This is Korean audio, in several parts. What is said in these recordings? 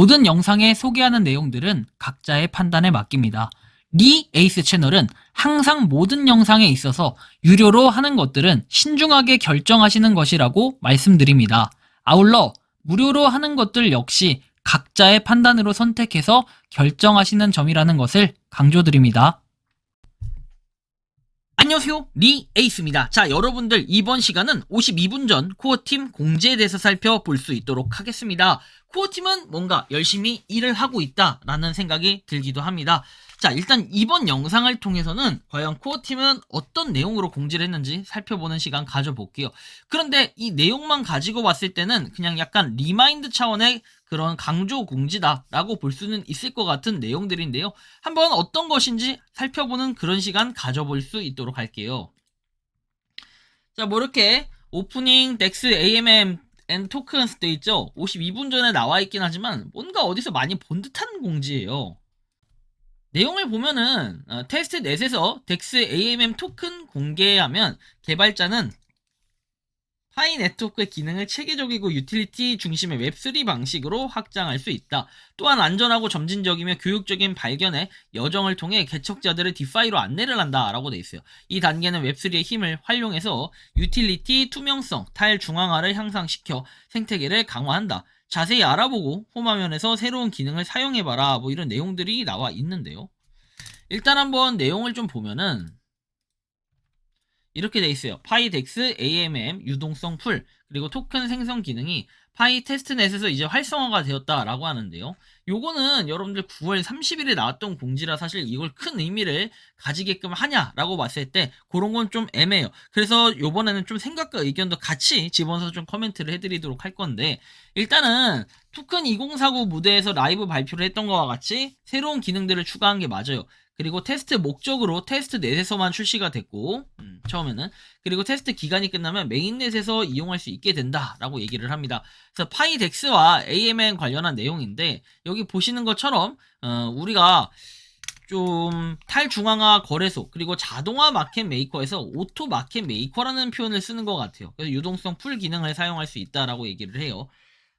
모든 영상에 소개하는 내용들은 각자의 판단에 맡깁니다. 리 에이스 채널은 항상 모든 영상에 있어서 유료로 하는 것들은 신중하게 결정하시는 것이라고 말씀드립니다. 아울러 무료로 하는 것들 역시 각자의 판단으로 선택해서 결정하시는 점이라는 것을 강조드립니다. 안녕하세요, 리 에이스입니다. 자, 여러분들 이번 시간은 52분 전 코어팀 공지에 대해서 살펴볼 수 있도록 하겠습니다. 코어팀은 뭔가 열심히 일을 하고 있다라는 생각이 들기도 합니다. 자, 일단 이번 영상을 통해서는 과연 코어팀은 어떤 내용으로 공지를 했는지 살펴보는 시간 가져볼게요. 그런데 이 내용만 가지고 봤을 때는 그냥 약간 리마인드 차원의 그런 강조 공지다라고 볼 수는 있을 것 같은 내용들인데요. 한번 어떤 것인지 살펴보는 그런 시간 가져볼 수 있도록 할게요. 자, 뭐 이렇게 오프닝 덱스 AMM 앤 토큰스 돼 있죠. 52분 전에 나와 있긴 하지만 뭔가 어디서 많이 본 듯한 공지예요. 내용을 보면은 테스트 넷에서 덱스 AMM 토큰 공개하면 개발자는 파이 네트워크의 기능을 체계적이고 유틸리티 중심의 웹3 방식으로 확장할 수 있다. 또한 안전하고 점진적이며 교육적인 발견의 여정을 통해 개척자들을 디파이로 안내를 한다라고 돼 있어요. 이 단계는 웹3의 힘을 활용해서 유틸리티, 투명성, 타일 중앙화를 향상시켜 생태계를 강화한다. 자세히 알아보고 홈화면에서 새로운 기능을 사용해봐라. 뭐 이런 내용들이 나와 있는데요. 일단 한번 내용을 좀 보면은 이렇게 돼 있어요. 파이 덱스 AMM 유동성 풀 그리고 토큰 생성 기능이 파이 테스트넷에서 이제 활성화가 되었다라고 하는데요. 요거는 여러분들 9월 30일에 나왔던 공지라 사실 이걸 큰 의미를 가지게끔 하냐라고 봤을 때 그런 건 좀 애매해요. 그래서 요번에는 좀 생각과 의견도 같이 집어넣어서 좀 코멘트를 해드리도록 할 건데, 일단은 토큰 2049 무대에서 라이브 발표를 했던 것과 같이 새로운 기능들을 추가한 게 맞아요. 그리고 테스트 목적으로 테스트 넷에서만 출시가 됐고, 처음에는. 그리고 테스트 기간이 끝나면 메인넷에서 이용할 수 있게 된다라고 얘기를 합니다. 그래서 파이덱스와 AMN 관련한 내용인데, 여기 보시는 것처럼 우리가 좀 탈중앙화 거래소 그리고 자동화 마켓 메이커에서 오토 마켓 메이커라는 표현을 쓰는 것 같아요. 그래서 유동성 풀 기능을 사용할 수 있다라고 얘기를 해요.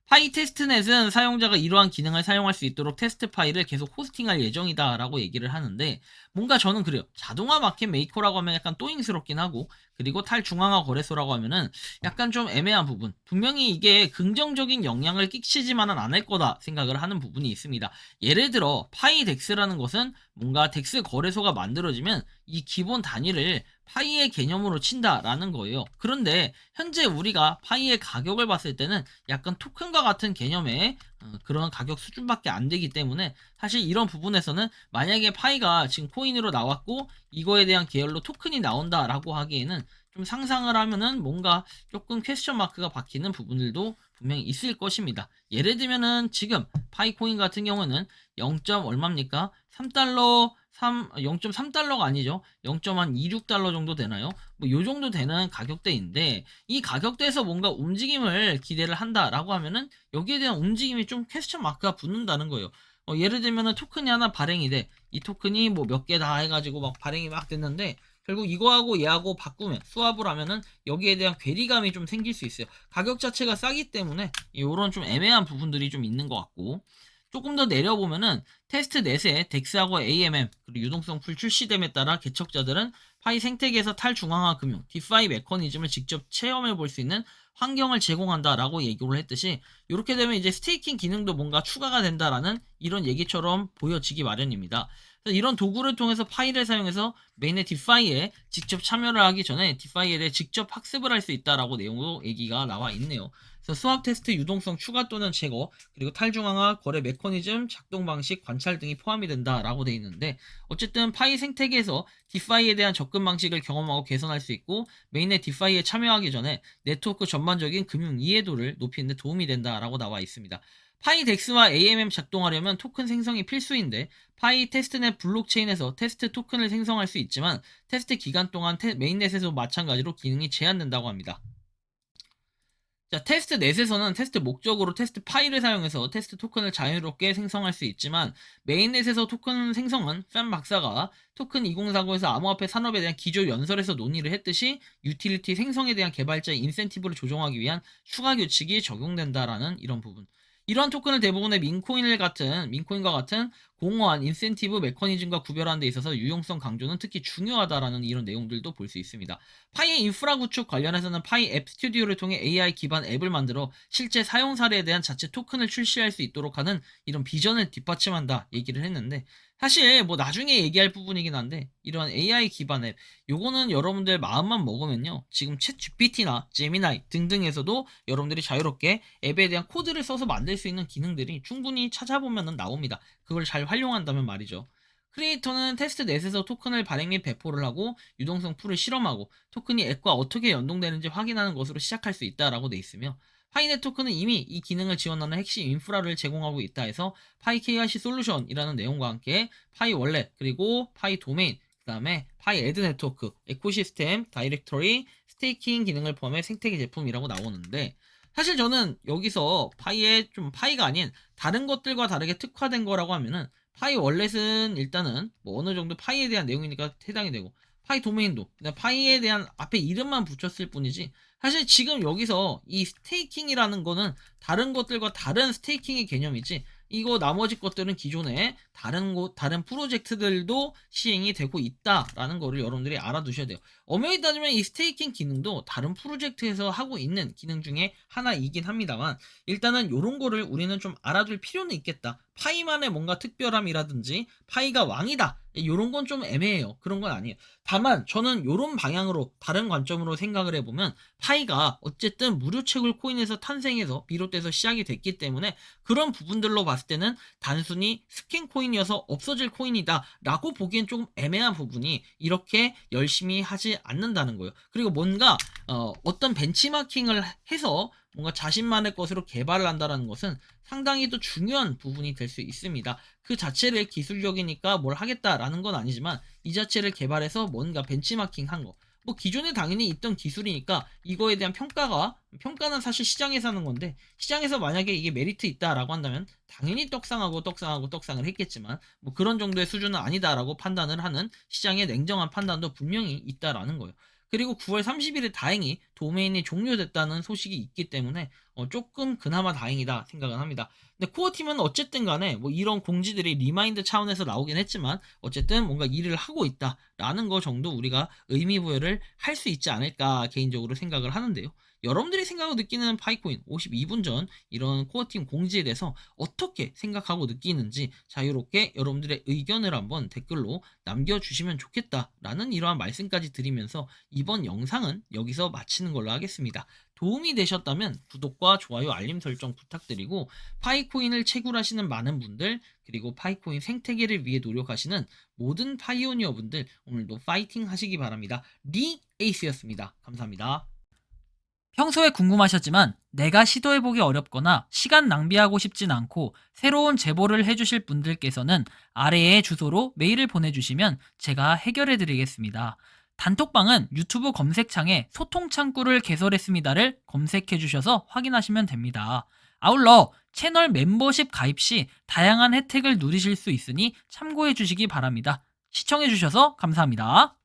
파이 테스트넷은 사용자가 이러한 기능을 사용할 수 있도록 테스트 파일을 계속 호스팅할 예정이다 라고 얘기를 하는데, 뭔가 저는 그래요. 자동화 마켓 메이커라고 하면 약간 또잉스럽긴 하고, 그리고 탈중앙화 거래소라고 하면은 약간 좀 애매한 부분, 분명히 이게 긍정적인 영향을 끼치지만은 않을 거다 생각을 하는 부분이 있습니다. 예를 들어 파이 덱스라는 것은 뭔가 덱스 거래소가 만들어지면 이 기본 단위를 파이의 개념으로 친다라는 거예요. 그런데 현재 우리가 파이의 가격을 봤을 때는 약간 토큰과 같은 개념의 그런 가격 수준밖에 안 되기 때문에, 사실 이런 부분에서는 만약에 파이가 지금 코인으로 나왔고 이거에 대한 계열로 토큰이 나온다라고 하기에는 좀 상상을 하면은 뭔가 조금 퀘스천 마크가 박히는 부분들도 분명히 있을 것입니다. 예를 들면은 지금 파이코인 같은 경우는 0. 얼마입니까? 3달러 0.3달러가 아니죠. 0.26달러 정도 되나요? 뭐 요 정도 되는 가격대인데, 이 가격대에서 뭔가 움직임을 기대를 한다라고 하면은 여기에 대한 움직임이 좀 퀘스천 마크가 붙는다는 거예요. 예를 들면은 토큰이 하나 발행이 돼. 이 토큰이 뭐 몇 개 다 해가지고 막 발행이 막 됐는데, 결국 이거하고 얘하고 바꾸면 수합을 하면은 여기에 대한 괴리감이 좀 생길 수 있어요. 가격 자체가 싸기 때문에 이런 좀 애매한 부분들이 좀 있는 것 같고, 조금 더 내려보면은 테스트 넷에 덱스하고 AMM 그리고 유동성 풀 출시됨에 따라 개척자들은 파이 생태계에서 탈중앙화 금융 디파이 메커니즘을 직접 체험해 볼 수 있는 환경을 제공한다라고 얘기를 했듯이, 이렇게 되면 이제 스테이킹 기능도 뭔가 추가가 된다라는 이런 얘기처럼 보여지기 마련입니다. 이런 도구를 통해서 파이를 사용해서 메인의 디파이에 직접 참여를 하기 전에 디파이에 대해 직접 학습을 할 수 있다라고 내용으로 얘기가 나와 있네요. 그래서 수학 테스트 유동성 추가 또는 제거, 그리고 탈중앙화 거래 메커니즘 작동 방식 관찰 등이 포함이 된다라고 되어 있는데, 어쨌든 파이 생태계에서 디파이에 대한 접근 방식을 경험하고 개선할 수 있고, 메인의 디파이에 참여하기 전에 네트워크 전반적인 금융 이해도를 높이는 데 도움이 된다라고 나와 있습니다. 파이 덱스와 AMM 작동하려면 토큰 생성이 필수인데, 파이 테스트넷 블록체인에서 테스트 토큰을 생성할 수 있지만 테스트 기간 동안 메인넷에서 마찬가지로 기능이 제한된다고 합니다. 자, 테스트 넷에서는 테스트 목적으로 테스트 파일을 사용해서 테스트 토큰을 자유롭게 생성할 수 있지만, 메인넷에서 토큰 생성은 팬 박사가 토큰 2049에서 암호화폐 산업에 대한 기조 연설에서 논의를 했듯이 유틸리티 생성에 대한 개발자의 인센티브를 조정하기 위한 추가 규칙이 적용된다라는 이런 부분. 이러한 토큰을 대부분의 민코인과 같은 공허한 인센티브 메커니즘과 구별하는 데 있어서 유용성 강조는 특히 중요하다라는 이런 내용들도 볼 수 있습니다. 파이의 인프라 구축 관련해서는 파이 앱 스튜디오를 통해 AI 기반 앱을 만들어 실제 사용 사례에 대한 자체 토큰을 출시할 수 있도록 하는 이런 비전을 뒷받침한다 얘기를 했는데, 사실 뭐 나중에 얘기할 부분이긴 한데, 이런 AI 기반 앱 요거는 여러분들 마음만 먹으면요, 지금 챗 GPT나 제미나이 등등에서도 여러분들이 자유롭게 앱에 대한 코드를 써서 만들 수 있는 기능들이 충분히 찾아보면 나옵니다. 그걸 잘 활용한다면 말이죠. 크리에이터는 테스트넷에서 토큰을 발행 및 배포를 하고 유동성 풀을 실험하고 토큰이 앱과 어떻게 연동되는지 확인하는 것으로 시작할 수 있다라고 돼 있으며, 파이넷 토큰은 이미 이 기능을 지원하는 핵심 인프라를 제공하고 있다 해서 파이 KYC 솔루션이라는 내용과 함께 파이 월렛, 그리고 파이 도메인, 그 다음에 파이 애드 네트워크, 에코시스템, 다이렉터리, 스테이킹 기능을 포함해 생태계 제품이라고 나오는데, 사실 저는 여기서 파이의 좀 파이가 아닌 다른 것들과 다르게 특화된 거라고 하면은, 파이 월렛은 일단은 뭐 어느 정도 파이에 대한 내용이니까 해당이 되고, 파이 도메인도 그냥 파이에 대한 앞에 이름만 붙였을 뿐이지, 사실 지금 여기서 이 스테이킹이라는 거는 다른 것들과 다른 스테이킹의 개념이지, 이거 나머지 것들은 기존에 다른 프로젝트들도 시행이 되고 있다라는 거를 여러분들이 알아두셔야 돼요. 엄연히 따지면 이 스테이킹 기능도 다른 프로젝트에서 하고 있는 기능 중에 하나이긴 합니다만, 일단은 이런 거를 우리는 좀 알아둘 필요는 있겠다. 파이만의 뭔가 특별함이라든지 파이가 왕이다, 이런 건 좀 애매해요. 그런 건 아니에요. 다만 저는 이런 방향으로 다른 관점으로 생각을 해보면, 파이가 어쨌든 무료채굴 코인에서 탄생해서 비롯돼서 시작이 됐기 때문에 그런 부분들로 봤을 때는 단순히 스캔 코인이어서 없어질 코인이다 라고 보기엔 조금 애매한 부분이 이렇게 열심히 하지 않는다는 거예요. 그리고 뭔가 어떤 벤치마킹을 해서 뭔가 자신만의 것으로 개발을 한다는 것은 상당히 또 중요한 부분이 될 수 있습니다. 그 자체를 기술력이니까 뭘 하겠다라는 건 아니지만, 이 자체를 개발해서 뭔가 벤치마킹 한 거, 뭐 기존에 당연히 있던 기술이니까 이거에 대한 평가는 사실 시장에서 하는 건데, 시장에서 만약에 이게 메리트 있다라고 한다면 당연히 떡상을 했겠지만, 뭐 그런 정도의 수준은 아니다라고 판단을 하는 시장의 냉정한 판단도 분명히 있다라는 거예요. 그리고 9월 30일에 다행히 도메인이 종료됐다는 소식이 있기 때문에 조금 그나마 다행이다 생각은 합니다. 근데 코어팀은 어쨌든 간에 뭐 이런 공지들이 리마인드 차원에서 나오긴 했지만, 어쨌든 뭔가 일을 하고 있다라는 거 정도 우리가 의미 부여를 할 수 있지 않을까 개인적으로 생각을 하는데요. 여러분들이 생각하고 느끼는 파이코인 52분 전 이런 코어팀 공지에 대해서 어떻게 생각하고 느끼는지 자유롭게 여러분들의 의견을 한번 댓글로 남겨주시면 좋겠다라는 이러한 말씀까지 드리면서, 이번 영상은 여기서 마치는 걸로 하겠습니다. 도움이 되셨다면 구독과 좋아요, 알림 설정 부탁드리고, 파이코인을 채굴하시는 많은 분들, 그리고 파이코인 생태계를 위해 노력하시는 모든 파이오니어 분들, 오늘도 파이팅 하시기 바랍니다. 리 에이스였습니다. 감사합니다. 평소에 궁금하셨지만 내가 시도해보기 어렵거나 시간 낭비하고 싶진 않고 새로운 제보를 해주실 분들께서는 아래의 주소로 메일을 보내주시면 제가 해결해드리겠습니다. 단톡방은 유튜브 검색창에 소통창구를 개설했습니다를 검색해주셔서 확인하시면 됩니다. 아울러 채널 멤버십 가입 시 다양한 혜택을 누리실 수 있으니 참고해주시기 바랍니다. 시청해주셔서 감사합니다.